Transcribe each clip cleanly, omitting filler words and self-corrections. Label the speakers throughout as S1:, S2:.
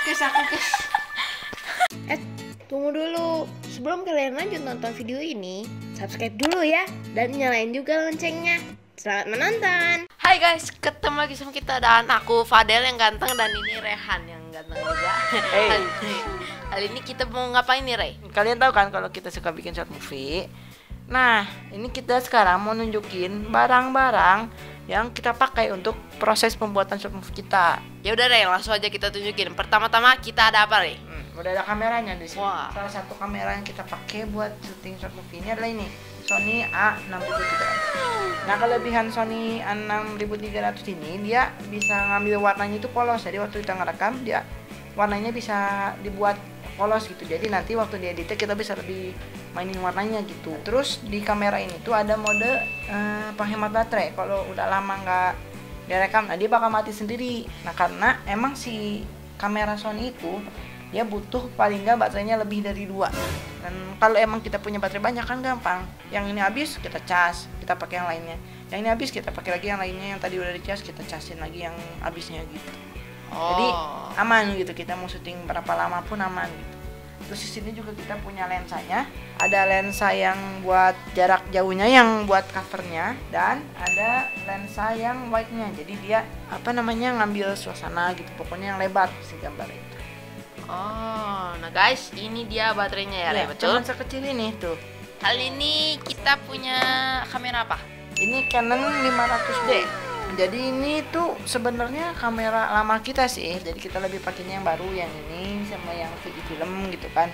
S1: Aku kes. Tunggu dulu. Sebelum kalian lanjut nonton video ini, subscribe dulu ya dan nyalain juga loncengnya. Selamat menonton.
S2: Hai guys, ketemu lagi sama kita dan aku Fadel yang ganteng dan ini Rehan yang ganteng juga. Kali ini kita mau ngapain nih, Rey?
S3: Kalian tahu kan kalau kita suka bikin short movie. Nah, ini kita sekarang mau nunjukin barang-barang yang kita pakai untuk proses pembuatan short movie kita.
S2: Ya udah, Rey, langsung aja kita tunjukin. Pertama-tama kita ada apa, Rey?
S3: Udah ada kameranya di sini.
S2: Wah.
S3: Salah satu kamera yang kita pakai buat syuting short movie ini adalah ini, Sony A6300. Nah, kelebihan Sony A6300 ini dia bisa ngambil warnanya itu polos. Jadi waktu kita ngerekam dia warnanya bisa dibuat polos gitu. Jadi nanti waktu diedit kita bisa lebih mainin warnanya gitu. Terus di kamera ini tuh ada mode penghemat baterai. Kalau udah lama nggak direkam, nah dia bakal mati sendiri. Nah, karena emang si kamera Sony itu dia butuh paling nggak baterainya lebih dari 2. Dan kalau emang kita punya baterai banyak kan gampang. Yang ini habis kita cas, kita pakai yang lainnya. Yang ini habis kita pakai lagi yang lainnya, yang tadi udah dicas kita casin lagi yang habisnya gitu. Jadi aman gitu, kita mau syuting berapa lama pun aman gitu. Terus di sini juga kita punya lensanya. Ada lensa yang buat jarak jauhnya, yang buat covernya, dan ada lensa yang wide-nya. Jadi dia ngambil suasana gitu. Pokoknya yang lebar si gambar itu.
S2: Oh, nah guys, ini dia baterainya ya, Rey, betul?
S3: Cuman sekecil ini tuh.
S2: Kali ini kita punya kamera apa?
S3: Ini Canon 500D. Jadi ini tuh sebenarnya kamera lama kita sih. Jadi kita lebih pakainya yang baru, yang ini sama yang Fujifilm gitu kan.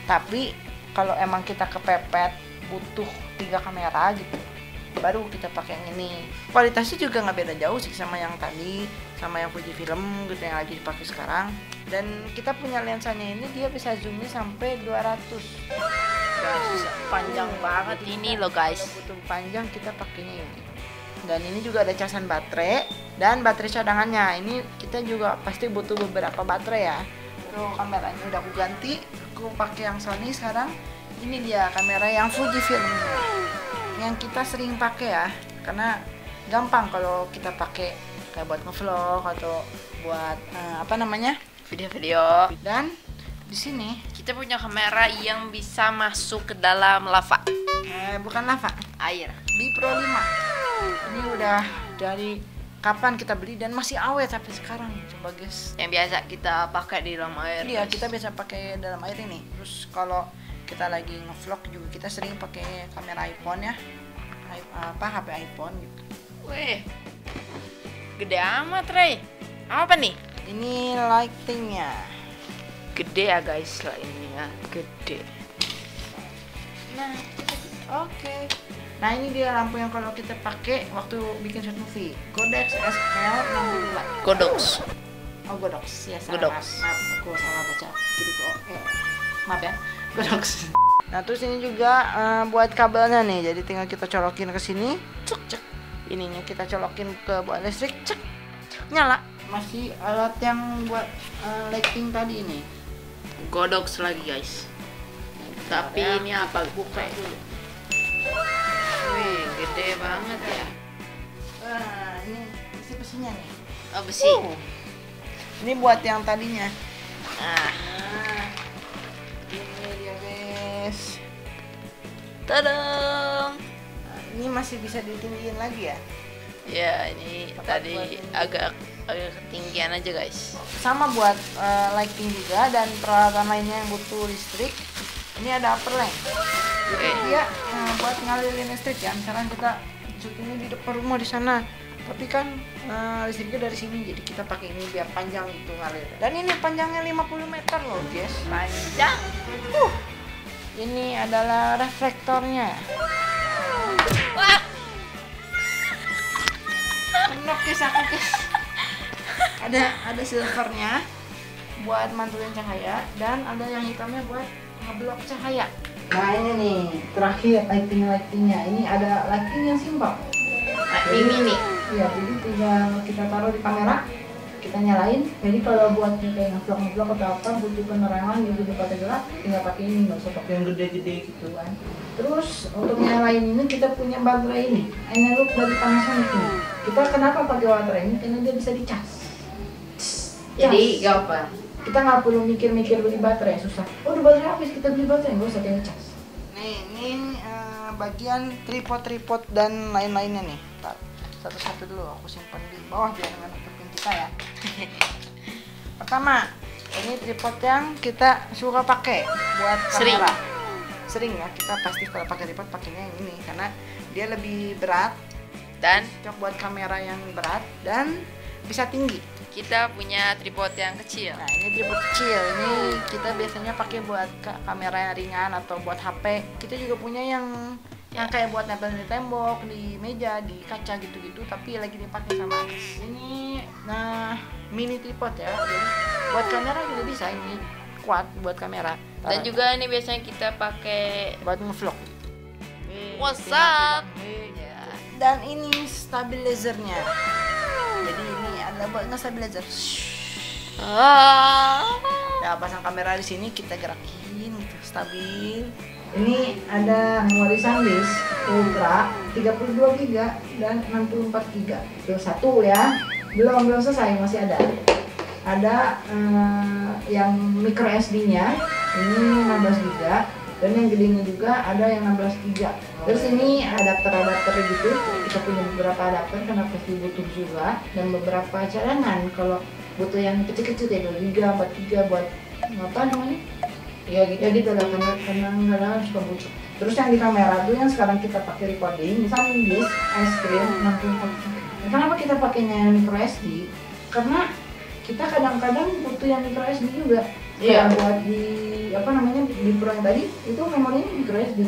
S3: Tapi kalau emang kita kepepet butuh 3 kamera gitu, baru kita pakai yang ini. Kualitasnya juga nggak beda jauh sih sama yang tadi, sama yang Fujifilm gitu yang lagi dipakai sekarang. Dan kita punya lensanya ini dia bisa zoomnya sampai 200.
S2: Guys, panjang banget ini loh guys.
S3: Kalau butuh panjang kita pakainya ini. Dan ini juga ada casan baterai dan baterai cadangannya. Ini kita juga pasti butuh beberapa baterai ya. Tuh kameranya udah aku ganti, aku pakai yang Sony sekarang. Ini dia kamera yang Fujifilm yang kita sering pakai ya, karena gampang kalau kita pakai kayak buat ngevlog atau buat
S2: video-video.
S3: Dan di sini
S2: Kita punya kamera yang bisa masuk ke dalam lava.
S3: bukan lava,
S2: Air.
S3: Bipro 5. Ini udah dari kapan kita beli dan masih awet sampai sekarang. Coba guys.
S2: Yang biasa kita pakai di dalam air.
S3: Iya,
S2: guys.
S3: kita biasa pakai dalam air ini. Terus kalau kita lagi ngevlog juga kita sering pakai kamera iPhone ya. HP iPhone gitu.
S2: Wih, gede amat, Rey. Apa nih?
S3: Ini lightingnya.
S2: Gede ya guys, lah ini ya, gede.
S3: Nah, oke. Nah, ini dia lampu yang kalau kita pakai waktu bikin short movie. Godox SL62.
S2: Godox.
S3: Oh, Godox. Ya, salah.
S2: Godox.
S3: Maaf, aku salah baca. Gitu kok. Maaf ya. Godox. Nah, terus ini juga buat kabelnya nih. Jadi tinggal kita colokin ke sini. Cek cek. Ininya kita colokin ke buat listrik. Cek. Nyala. Masih alat yang buat lighting tadi ini.
S2: Godox lagi guys. Tapi
S3: ya.
S2: ini apa? Buka dulu. Wih, gede banget ya.
S3: Ini besi-besinya nih.
S2: Oh, besi.
S3: Ini buat yang tadinya.
S2: Nah,
S3: Ini dia guys.
S2: tadang.
S3: Nah, ini masih bisa ditinggiin lagi ya.
S2: Ya, ini
S3: Tempat
S2: tadi
S3: buat ini.
S2: agak ketinggian aja guys.
S3: Sama buat lighting juga dan peralatan lainnya yang butuh listrik. Ini ada upper lamp. Jadi dia buat ngalirin listrik ya. Misalkan kita syutingnya di depan rumah di sana, tapi kan listriknya dari sini, jadi kita pakai ini biar panjang gitu ngalir. Dan ini panjangnya 50 meter loh guys.
S2: Panjang.
S3: Ini adalah reflektornya.
S2: Wah,
S3: Penuh guys aku guys. Ada silvernya buat mantulin cahaya dan ada yang hitamnya buat ngeblok cahaya. Nah, ini nih terakhir lightingnya. Ini ada lighting yang simpel.
S2: nah, ini nih.
S3: Iya, jadi tinggal kita taruh di kamera, kita nyalain. Jadi kalau buat kayak ngevlog atau apa butuh penerangan yang butuh pada gelap, tinggal pakai ini, nggak usah pakai yang gede-gede gitu kan. Terus untuk nyalain ini kita punya baterai ini, Eneloop dari Panasonic ini. Kita kenapa pakai baterai ini? Karena dia bisa dicas.
S2: Jadi gak apa?
S3: Kita nggak perlu mikir-mikir beli baterai, susah. Oh, udah baterai habis, kita beli baterai, nggak usah kayak cas. Nih, ini bagian tripod dan lain-lainnya nih. Ntar, satu-satu dulu aku simpan di bawah biar nggak nutupin kita ya. Pertama, ini tripod yang kita suka pakai buat kamera. Sering ya, kita pasti kalau pakai tripod pakainya yang ini karena dia lebih berat
S2: Dan
S3: cocok buat kamera yang berat dan bisa tinggi.
S2: kita punya tripod yang kecil.
S3: Nah, ini tripod kecil. Ini kita biasanya pakai buat kamera yang ringan atau buat HP. Kita juga punya yang kayak buat nempel di tembok, di meja, di kaca gitu-gitu, tapi lagi dipakai sama Anis. Ini mini tripod ya. Jadi buat kamera juga bisa, ini kuat buat kamera.
S2: Dan juga ini biasanya kita pakai
S3: buat ngevlog.
S2: What's up?
S3: Ya. Dan ini stabilizernya. Jadi ini ada buat nge-stabilizer. Ya, pasang kamera di sini, kita gerakin gitu, stabil. Ini ada memori SanDisk Ultra 32 GB dan 64 GB. Itu satu ya. Belum selesai, masih ada. Ada yang micro SD-nya. Ini 16 GB. Dan yang gedenya juga ada yang 16 GB. Terus ini adapter gitu. Kita punya beberapa adapter karena pasti butuh juga, dan beberapa cadangan kalau butuh yang kecil-kecil ya 2 GB, 4 GB buat apa namanya? Ya gitu lah, karena kadang suka butuh. Terus yang di kamera tuh yang sekarang kita pakai recording, misalnya SanDisk S-Screen 64. Kenapa kita pakainya micro SD? Karena kita kadang-kadang butuh yang micro SD juga.
S2: Iya.
S3: Buat di apa namanya di Pro yang tadi itu memorinya micro SD.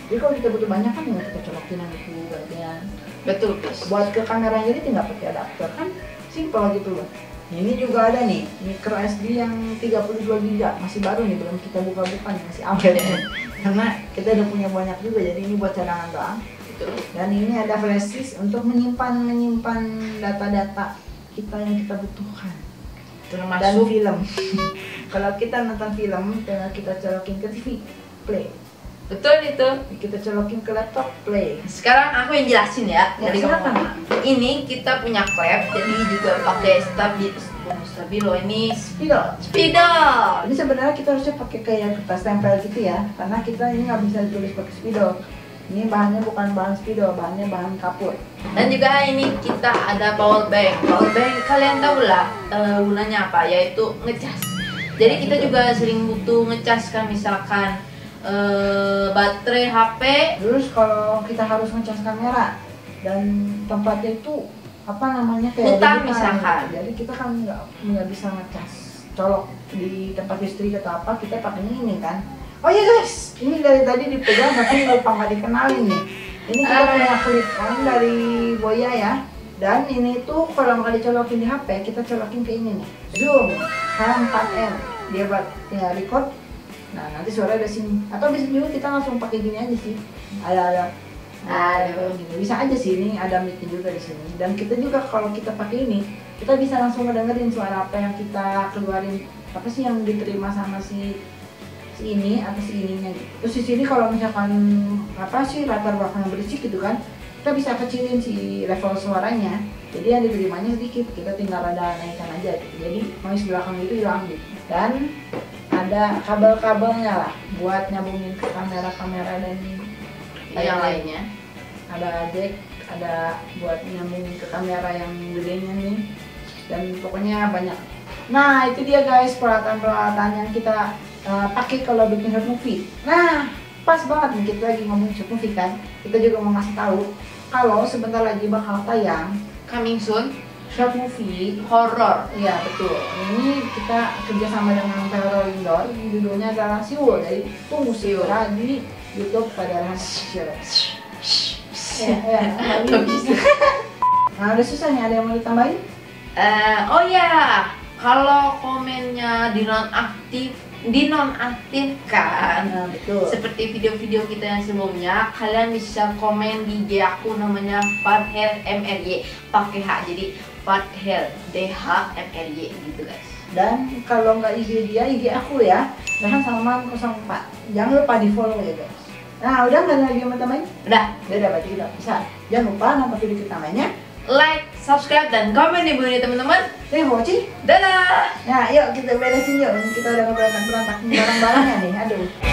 S3: Jadi kalau kita butuh banyak kan tinggal kita colokin yang itu bagian.
S2: Betul, guys.
S3: Buat ke kamera jadi tinggal pakai adapter kan simple gitu loh. Ini juga ada nih micro SD yang 32 GB, masih baru nih, belum kita buka-buka nih, masih awet. Karena kita udah punya banyak juga, jadi ini buat cadangan doang.
S2: Betul.
S3: Dan ini ada flash disk untuk menyimpan data-data kita yang kita butuhkan. Dan film. Kalau kita nonton film, tinggal kita colokin ke TV, play.
S2: Betul itu.
S3: Kita colokin ke laptop, play.
S4: Sekarang aku yang jelasin ya.
S3: Ya,
S4: Dari
S3: silakan.
S4: ini kita punya klep, jadi juga pakai stabilo. Ini
S3: Spidol.
S4: spidol.
S3: Jadi sebenarnya kita harusnya pakai kayak kertas tempel gitu ya, karena kita ini nggak bisa ditulis pakai spidol. Ini bahannya bukan bahan spidol, bahannya bahan kapur.
S4: Dan juga ini kita ada power bank. Power bank kalian tahu lah gunanya apa, yaitu ngecas. Jadi kita juga sering butuh ngecas kan, misalkan baterai HP.
S3: Terus kalau kita harus ngecas kamera dan tempatnya itu apa namanya kayak
S4: Hutan
S3: di depan,
S4: misalkan.
S3: jadi kita kan nggak bisa ngecas colok di tempat listrik atau apa, kita pakainya ini kan. Oh iya guys, ini dari tadi dipegang tapi lupa nggak dikenalin nih. Ini kita punya clip on dari Boya ya. Dan ini tuh kalau nggak dicolokin di HP, kita colokin ke ini nih, Zoom H4n. Dia buat tinggal record. Nah, nanti suara ada sini. Atau bisa juga kita langsung pakai gini aja sih. Ada gini. Bisa aja sih, ini ada mic juga di sini. Dan kita juga kalau kita pakai ini, kita bisa langsung ngedengerin suara apa yang kita keluarin, apa sih yang diterima sama si ini atau si ininya gitu. Terus di sini kalau misalkan apa sih latar belakang berisik gitu kan, kita bisa kecilin si level suaranya. Jadi yang diterimanya sedikit, kita tinggal rada naikkan aja gitu. Jadi noise belakang itu hilang gitu. Dan ada kabel-kabelnya lah buat nyambungin ke kamera-kamera dan
S4: Yang lainnya.
S3: Ada jack, ada buat nyambungin ke kamera yang gedenya nih. Dan pokoknya banyak. Nah, itu dia guys peralatan-peralatan yang kita pakai kalau bikin short movie. Nah, pas banget nih kita lagi ngomongin short movie kan. Kita juga mau ngasih tahu kalau sebentar lagi bakal tayang
S4: Coming soon.
S3: short movie
S4: Horror.
S3: Iya betul. Ini kita kerjasama dengan Terror Indoor. Judulnya adalah Siul. Jadi tunggu segera di YouTube pada Siul. Nah, udah susah nih, ada yang mau ditambahin?
S4: Oh ya, kalau komennya dinonaktifkan,
S3: Nah, betul.
S4: seperti video-video kita yang sebelumnya, kalian bisa komen di IG aku namanya Farhel MRY pakai H, jadi Farhel DHMRY gitu guys.
S3: Dan kalau nggak IG dia, IG aku ya, Rehan Salman 04. Jangan lupa di follow ya guys. Nah, udah nggak lagi mau tambahin?
S4: Udah,
S3: Udah berarti kita bisa. Jangan lupa nonton video kita namanya.
S4: like, subscribe, dan komen di bawah ini teman-teman.
S3: Thank you for watching.
S4: Dadah!
S3: Nah, yuk kita beresin yuk. Ini kita udah berantak barang-barangnya nih. Aduh.